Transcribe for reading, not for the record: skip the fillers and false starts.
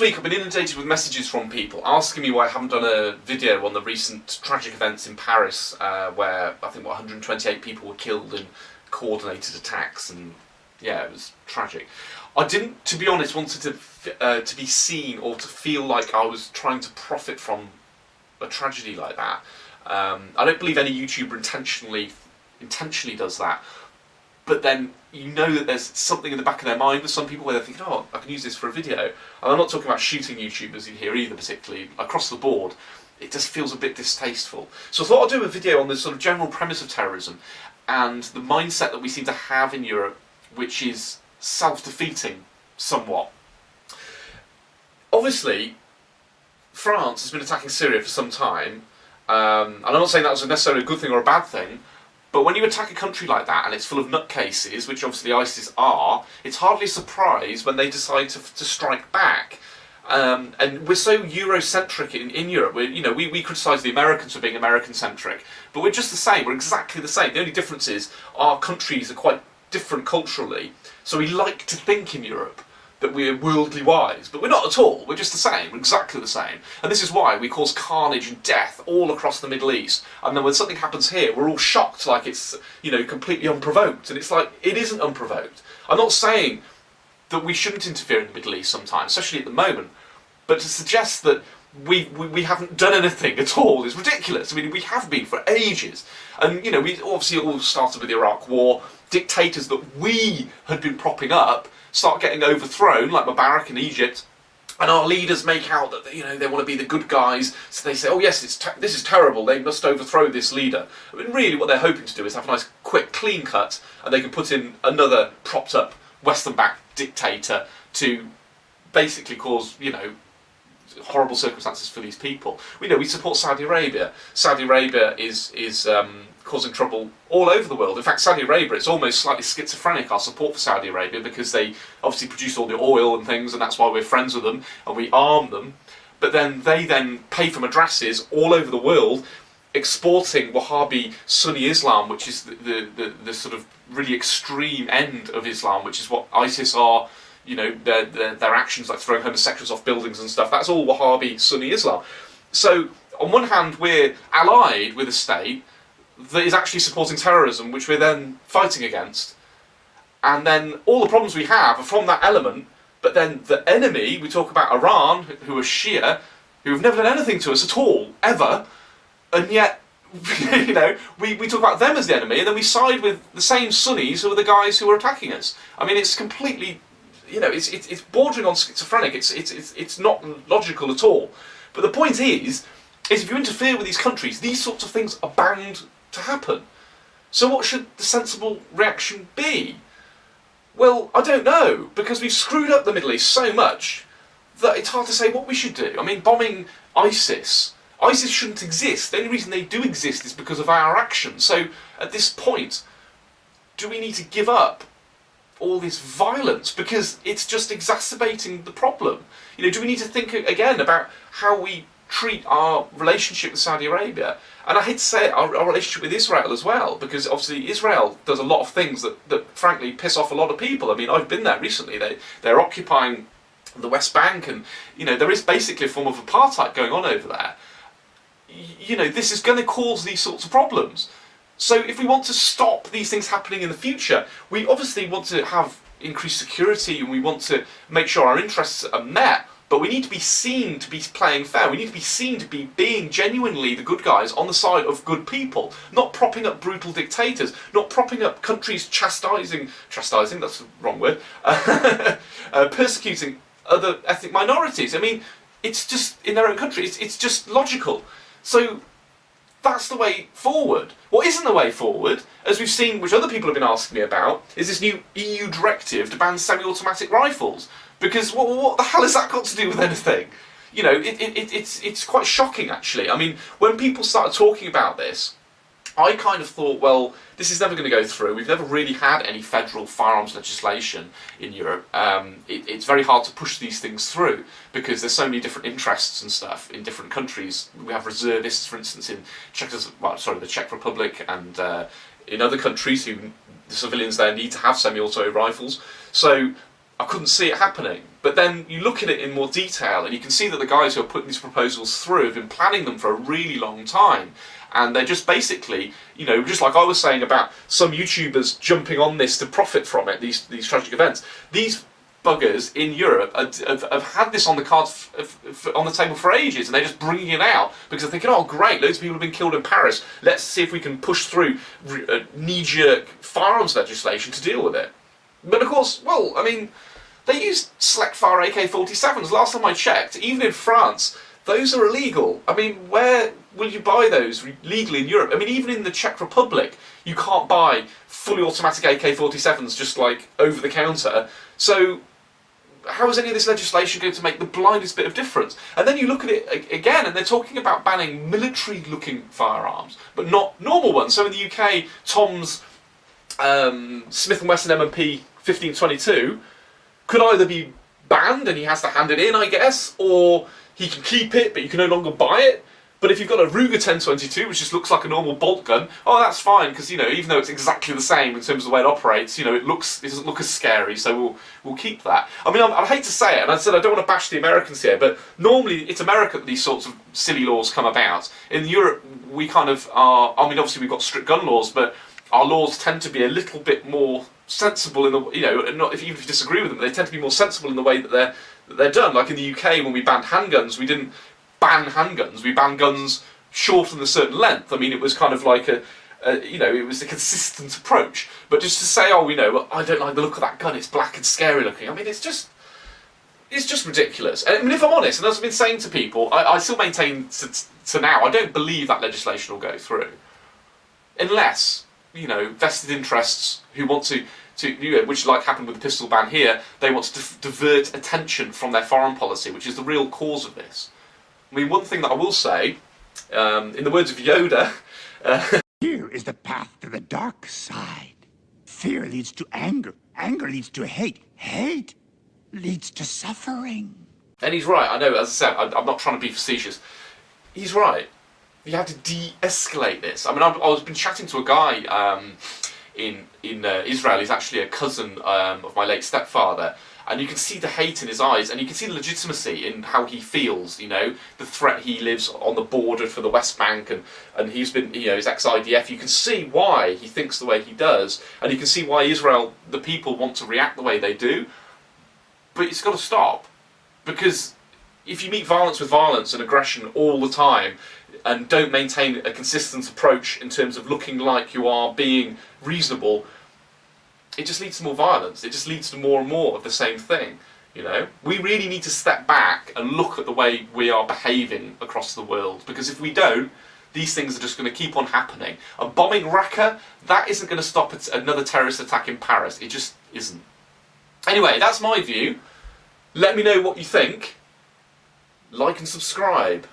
this week I've been inundated with messages from people asking me why I haven't done a video on the recent tragic events in Paris, where I think 128 people were killed in coordinated attacks, and yeah, it was tragic. I didn't, to be honest, wanted to be seen or to feel like I was trying to profit from a tragedy like that. I don't believe any YouTuber intentionally does that. But then you know that there's something in the back of their mind with some people where they're thinking, oh, I can use this for a video. And I'm not talking about shooting YouTubers in here either, particularly. Across the board, it just feels a bit distasteful. So I thought I'd do a video on this sort of general premise of terrorism and the mindset that we seem to have in Europe, which is self-defeating somewhat. Obviously, France has been attacking Syria for some time, and I'm not saying that was necessarily a good thing or a bad thing, but when you attack a country like that and it's full of nutcases, which obviously ISIS are, it's hardly a surprise when they decide to strike back. And we're so Eurocentric in Europe. We criticise the Americans for being American-centric, but we're just the same. We're exactly the same. The only difference is our countries are quite different culturally, so we like to think in Europe that we're worldly wise, but we're not at all. We're just the same. We're exactly the same. And this is why we cause carnage and death all across the Middle East. And then when something happens here, we're all shocked like it's, completely unprovoked. And it's like, it isn't unprovoked. I'm not saying that we shouldn't interfere in the Middle East sometimes, especially at the moment, but to suggest that we haven't done anything at all is ridiculous. I mean, we have been for ages. And, we obviously it all started with the Iraq War. Dictators that we had been propping up start getting overthrown, like Mubarak in Egypt, and our leaders make out that they want to be the good guys, so they say, oh yes, this is terrible, they must overthrow this leader. I mean, really what they're hoping to do is have a nice, quick, clean cut, and they can put in another propped-up, Western-backed dictator to basically cause, horrible circumstances for these people. We support Saudi Arabia. Saudi Arabia is causing trouble all over the world. In fact, Saudi Arabia, it's almost slightly schizophrenic, our support for Saudi Arabia, because they obviously produce all the oil and things, and that's why we're friends with them, and we arm them. But then they pay for madrasas all over the world, exporting Wahhabi Sunni Islam, which is the sort of really extreme end of Islam, which is what ISIS are. Their actions like throwing homosexuals off buildings and stuff, that's all Wahhabi Sunni Islam. So, on one hand, we're allied with a state that is actually supporting terrorism, which we're then fighting against. And then all the problems we have are from that element, but then the enemy, we talk about Iran, who are Shia, who have never done anything to us at all, ever, and yet, we talk about them as the enemy, and then we side with the same Sunnis who are the guys who are attacking us. I mean, it's completely... it's bordering on schizophrenic. It's not logical at all. But the point is if you interfere with these countries, these sorts of things are bound to happen. So what should the sensible reaction be? Well, I don't know, because we've screwed up the Middle East so much that it's hard to say what we should do. I mean, bombing ISIS shouldn't exist. The only reason they do exist is because of our actions. So at this point, do we need to give up all this violence because it's just exacerbating the problem? Do we need to think again about how we treat our relationship with Saudi Arabia? And I hate to say it, our relationship with Israel as well, because obviously Israel does a lot of things that frankly piss off a lot of people. I mean, I've been there recently. They're occupying the West Bank, and there is basically a form of apartheid going on over there. This is going to cause these sorts of problems. So if we want to stop these things happening in the future, we obviously want to have increased security, and we want to make sure our interests are met, but we need to be seen to be playing fair. We need to be seen to be being genuinely the good guys on the side of good people, not propping up brutal dictators, not propping up countries chastising, that's the wrong word, persecuting other ethnic minorities. I mean, it's just, in their own country, it's just logical. So that's the way forward. What isn't the way forward, as we've seen, which other people have been asking me about, is this new EU directive to ban semi-automatic rifles. Because what the hell has that got to do with anything? It's quite shocking, actually. I mean, when people started talking about this, I kind of thought, well, this is never going to go through. We've never really had any federal firearms legislation in Europe. It's very hard to push these things through because there's so many different interests and stuff in different countries. We have reservists, for instance, in the Czech Republic, and in other countries, the civilians there need to have semi-auto rifles. So I couldn't see it happening. But then you look at it in more detail and you can see that the guys who are putting these proposals through have been planning them for a really long time. And they're just basically, you know, just like I was saying about some YouTubers jumping on this to profit from it, these tragic events. These buggers in Europe have had this on the cards on the table for ages, and they're just bringing it out because they're thinking, oh great, loads of people have been killed in Paris, let's see if we can push through knee-jerk firearms legislation to deal with it. But of course, well, I mean, they use select-fire AK-47s. Last time I checked, even in France, those are illegal. I mean, where will you buy those legally in Europe? I mean, even in the Czech Republic, you can't buy fully automatic AK-47s just like over the counter. So how is any of this legislation going to make the blindest bit of difference? And then you look at it again, and they're talking about banning military-looking firearms, but not normal ones. So in the UK, Tom's Smith & Wesson M&P 1522 could either be banned and he has to hand it in, I guess, or he can keep it, but you can no longer buy it. But if you've got a Ruger 1022, which just looks like a normal bolt gun, oh, that's fine, because, you know, even though it's exactly the same in terms of the way it operates, you know, it doesn't look as scary, so we'll keep that. I mean, I hate to say it, and I said I don't want to bash the Americans here, but normally it's America that these sorts of silly laws come about. In Europe, we kind of are, I mean, obviously we've got strict gun laws, but our laws tend to be a little bit more sensible in the, you know, not even if you disagree with them, they tend to be more sensible in the way that they're done. Like in the UK, when we banned handguns, we didn't ban handguns, we banned guns shorter than a certain length. I mean, it was kind of like you know, it was a consistent approach. But just to say, oh, you know, I don't like the look of that gun, it's black and scary looking, I mean, it's just ridiculous. And I mean, if I'm honest, and as I've been saying to people, I still maintain to now, I don't believe that legislation will go through. Unless, you know, vested interests who want to you know, which like happened with the pistol ban here, they want to divert attention from their foreign policy, which is the real cause of this. I mean, one thing that I will say, in the words of Yoda... Fear is the path to the dark side. Fear leads to anger. Anger leads to hate. Hate leads to suffering. And he's right, I know, as I said, I'm not trying to be facetious. He's right. You have to de-escalate this. I mean, I've been chatting to a guy in Israel. He's actually a cousin of my late stepfather. And you can see the hate in his eyes, and you can see the legitimacy in how he feels, you know, the threat he lives on the border for the West Bank, and he's been, you know, he's ex-IDF. You can see why he thinks the way he does, and you can see why Israel, the people, want to react the way they do. But it's got to stop, because if you meet violence with violence and aggression all the time, and don't maintain a consistent approach in terms of looking like you are being reasonable, it just leads to more violence. It just leads to more and more of the same thing, you know? We really need to step back and look at the way we are behaving across the world, because if we don't, these things are just going to keep on happening. A bombing Raqqa, that isn't going to stop another terrorist attack in Paris. It just isn't. Anyway, that's my view. Let me know what you think. Like and subscribe.